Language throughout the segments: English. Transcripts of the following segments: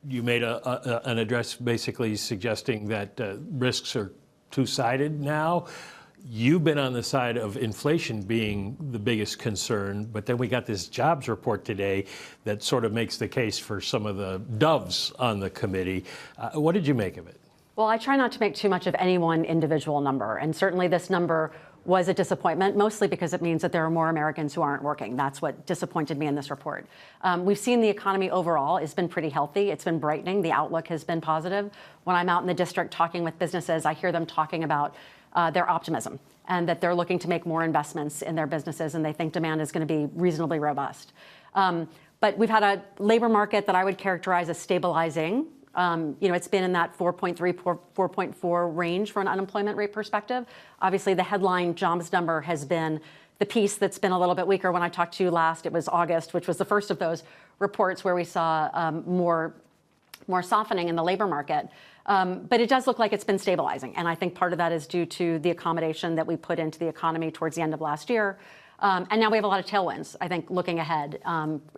you made an address basically suggesting that risks are two-sided now. You've been on the side of inflation being the biggest concern, but then we got this jobs report today that sort of makes the case for some of the doves on the committee. What did you make of it? Well, I try not to make too much of any one individual number, and certainly this number was a disappointment, mostly because it means that there are more Americans who aren't working. That's what disappointed me in this report. We've seen the economy overall has been pretty healthy. It's been brightening. The outlook has been positive. When I'm out in the district talking with businesses, I hear them talking about their optimism and that they're looking to make more investments in their businesses, and they think demand is going to be reasonably robust. But we've had a labor market that I would characterize as stabilizing. It's been in that 4.3, 4.4 range for an unemployment rate perspective. Obviously, the headline jobs number has been the piece that's been a little bit weaker. When I talked to you last, it was August, which was the first of those reports where we saw more softening in the labor market. But it does look like it's been stabilizing. And I think part of that is due to the accommodation that we put into the economy towards the end of last year. And now we have a lot of tailwinds, I think, looking ahead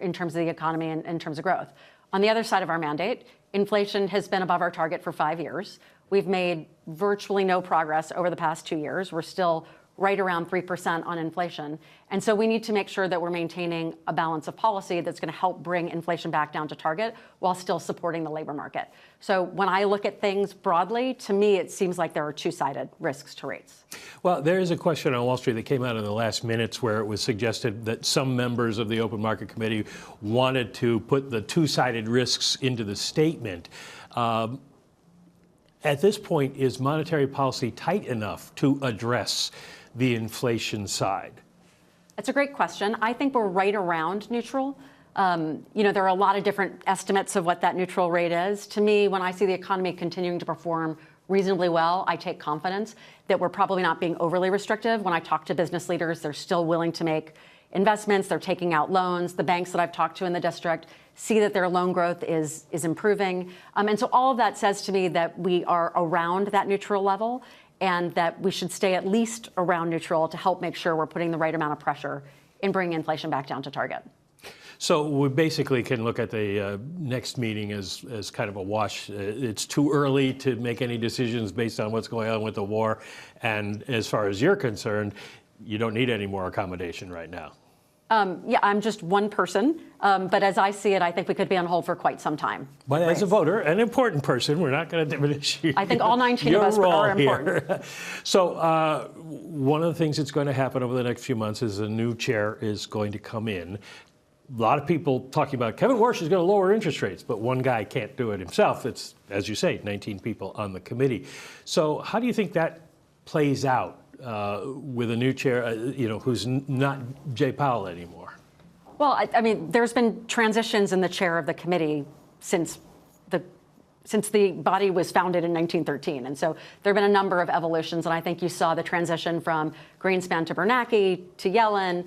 in terms of the economy and in terms of growth. On the other side of our mandate, inflation has been above our target for 5 years. We've made virtually no progress over the past 2 years. We're still right around 3% on inflation. And so we need to make sure that we're maintaining a balance of policy that's going to help bring inflation back down to target while still supporting the labor market. So when I look at things broadly, to me, it seems like there are two-sided risks to rates. Well, there is a question on Wall Street that came out in the last minutes where it was suggested that some members of the Open Market Committee wanted to put the two-sided risks into the statement. At this point, is monetary policy tight enough to address the inflation side? That's a great question. I think we're right around neutral. There are a lot of different estimates of what that neutral rate is. To me, when I see the economy continuing to perform reasonably well, I take confidence that we're probably not being overly restrictive. When I talk to business leaders, they're still willing to make investments. They're taking out loans. The banks that I've talked to in the district see that their loan growth is improving. And so all of that says to me that we are around that neutral level, and that we should stay at least around neutral to help make sure we're putting the right amount of pressure in bringing inflation back down to target. So we basically can look at the next meeting as kind of a wash. It's too early to make any decisions based on what's going on with the war. And as far as you're concerned, you don't need any more accommodation right now. Yeah, I'm just one person, but as I see it, I think we could be on hold for quite some time. But as a voter, an important person, we're not going to diminish you. I think all 19 of us are important. So one of the things that's going to happen over the next few months is a new chair is going to come in. A lot of people talking about Kevin Warsh is going to lower interest rates, but one guy can't do it himself. It's, as you say, 19 people on the committee. So how do you think that plays out with a new chair, who's not Jay Powell anymore? Well, I mean, there's been transitions in the chair of the committee since the body was founded in 1913. And so there have been a number of evolutions. And I think you saw the transition from Greenspan to Bernanke to Yellen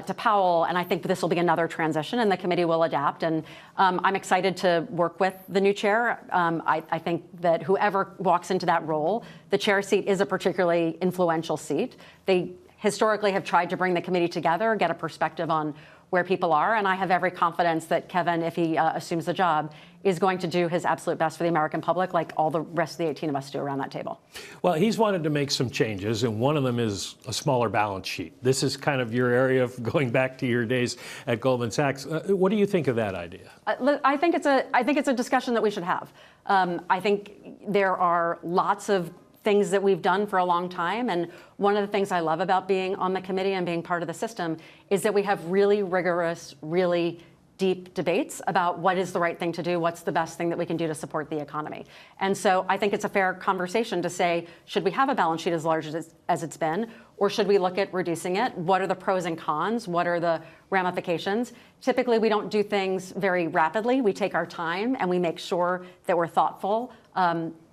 to Powell. And I think this will be another transition, and the committee will adapt. And I'm excited to work with the new chair. I think that whoever walks into that role, the chair seat is a particularly influential seat. They historically have tried to bring the committee together, get a perspective on where people are. And I have every confidence that Kevin, if he assumes the job, is going to do his absolute best for the American public, like all the rest of the 18 of us do around that table. Well, he's wanted to make some changes, and one of them is a smaller balance sheet. This is kind of your area of going back to your days at Goldman Sachs. What do you think of that idea? I think it's a discussion that we should have. I think there are lots of things that we've done for a long time. And one of the things I love about being on the committee and being part of the system is that we have really rigorous, really deep debates about what is the right thing to do, what's the best thing that we can do to support the economy. And so I think it's a fair conversation to say, should we have a balance sheet as large as it's been, or should we look at reducing it? What are the pros and cons? What are the ramifications? Typically, we don't do things very rapidly. We take our time and we make sure that we're thoughtful.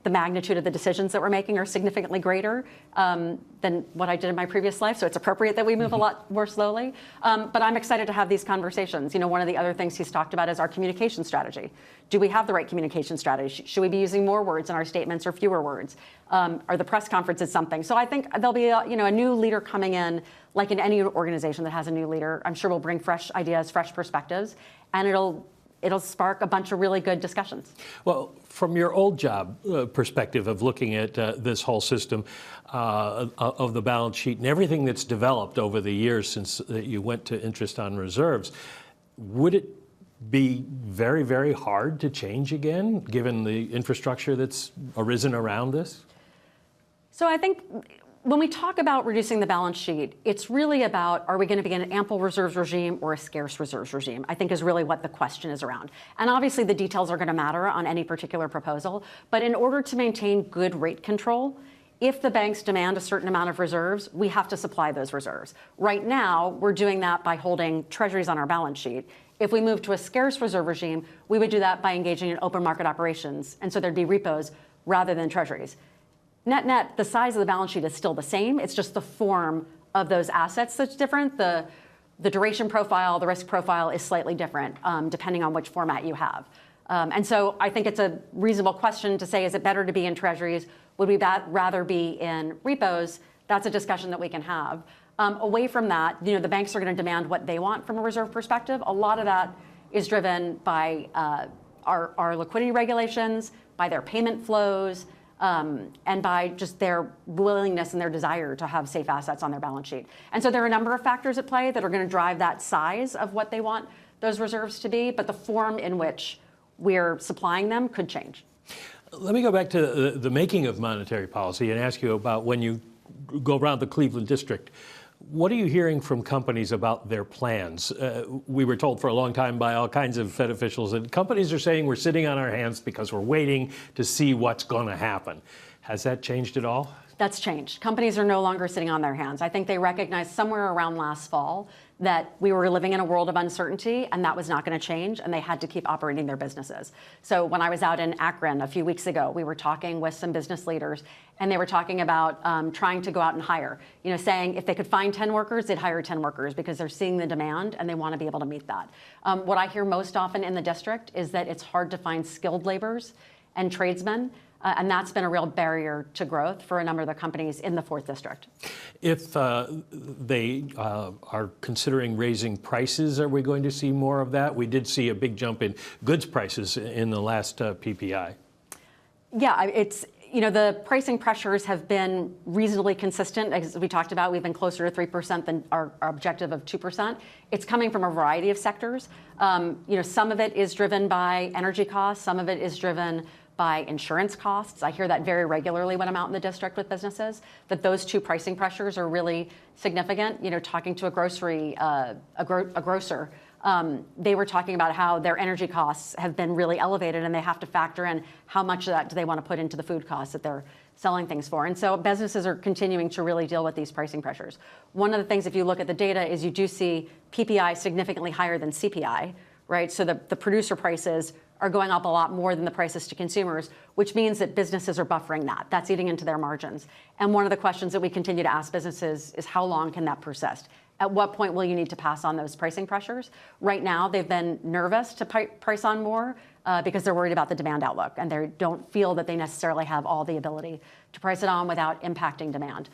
The magnitude of the decisions that we're making are significantly greater than what I did in my previous life, so it's appropriate that we move a lot more slowly. But I'm excited to have these conversations. One of the other things he's talked about is our communication strategy. Do we have the right communication strategy? Should we be using more words in our statements or fewer words? Are the press conferences something? So I think there'll be a new leader coming in, like in any organization that has a new leader. I'm sure we'll bring fresh ideas, fresh perspectives, and it'll it'll spark a bunch of really good discussions. Well, from your old job perspective of looking at this whole system of the balance sheet and everything that's developed over the years since you went to interest on reserves, would it be very, very hard to change again, given the infrastructure that's arisen around this? So I think when we talk about reducing the balance sheet, it's really about, are we going to be in an ample reserves regime or a scarce reserves regime, I think is really what the question is around. And obviously the details are going to matter on any particular proposal. But in order to maintain good rate control, if the banks demand a certain amount of reserves, we have to supply those reserves. Right now, we're doing that by holding treasuries on our balance sheet. If we move to a scarce reserve regime, we would do that by engaging in open market operations. And so there'd be repos rather than treasuries. Net, the size of the balance sheet is still the same. It's just the form of those assets that's different. The duration profile, the risk profile is slightly different depending on which format you have. And so I think it's a reasonable question to say, is it better to be in treasuries? Would we rather be in repos? That's a discussion that we can have. Away from that, the banks are going to demand what they want from a reserve perspective. A lot of that is driven by our liquidity regulations, by their payment flows, and by just their willingness and their desire to have safe assets on their balance sheet. And so there are a number of factors at play that are going to drive that size of what they want those reserves to be, but the form in which we're supplying them could change. Let me go back to the making of monetary policy and ask you about when you go around the Cleveland district. What are you hearing from companies about their plans? We were told for a long time by all kinds of Fed officials that companies are saying we're sitting on our hands because we're waiting to see what's going to happen. Has that changed at all? That's changed. Companies are no longer sitting on their hands. I think they recognized somewhere around last fall that we were living in a world of uncertainty and that was not going to change, and they had to keep operating their businesses. So when I was out in Akron a few weeks ago, we were talking with some business leaders, and they were talking about trying to go out and hire, saying if they could find 10 workers, they'd hire 10 workers because they're seeing the demand and they want to be able to meet that. What I hear most often in the district is that it's hard to find skilled laborers and tradesmen. And that's been a real barrier to growth for a number of the companies in the 4th District. If they are considering raising prices, are we going to see more of that? We did see a big jump in goods prices in the last PPI. Yeah, it's, the pricing pressures have been reasonably consistent. As we talked about, we've been closer to 3% than our objective of 2%. It's coming from a variety of sectors. Some of it is driven by energy costs. Some of it is driven by insurance costs. I hear that very regularly when I'm out in the district with businesses, that those two pricing pressures are really significant. Talking to a grocer, they were talking about how their energy costs have been really elevated and they have to factor in how much of that do they want to put into the food costs that they're selling things for. And so businesses are continuing to really deal with these pricing pressures. One of the things, if you look at the data, is you do see PPI significantly higher than CPI, right? So the producer prices are going up a lot more than the prices to consumers, which means that businesses are buffering that. That's eating into their margins. And one of the questions that we continue to ask businesses is how long can that persist? At what point will you need to pass on those pricing pressures? Right now, they've been nervous to price on more because they're worried about the demand outlook, and they don't feel that they necessarily have all the ability to price it on without impacting demand.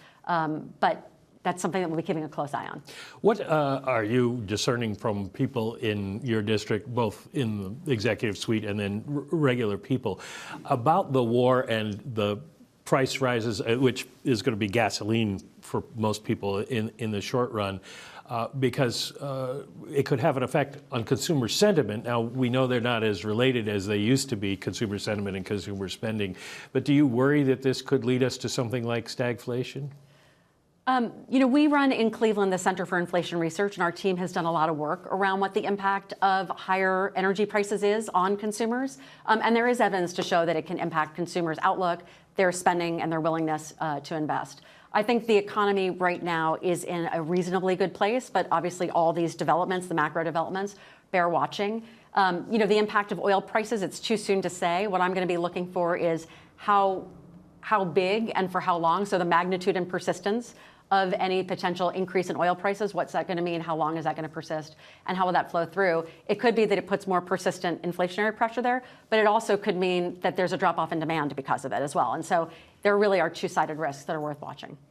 But that's something that we'll be keeping a close eye on. What are you discerning from people in your district, both in the executive suite and then regular people, about the war and the price rises, which is going to be gasoline for most people in the short run, because it could have an effect on consumer sentiment. Now, we know they're not as related as they used to be, consumer sentiment and consumer spending, but do you worry that this could lead us to something like stagflation? We run in Cleveland the Center for Inflation Research, and our team has done a lot of work around what the impact of higher energy prices is on consumers. And there is evidence to show that it can impact consumers' outlook, their spending, and their willingness to invest. I think the economy right now is in a reasonably good place, but obviously all these developments, the macro developments, bear watching. The impact of oil prices, it's too soon to say. What I'm going to be looking for is how big and for how long, so the magnitude and persistence of any potential increase in oil prices. What's that going to mean? How long is that going to persist? And how will that flow through? It could be that it puts more persistent inflationary pressure there, but it also could mean that there's a drop off in demand because of it as well. And so there really are two-sided risks that are worth watching.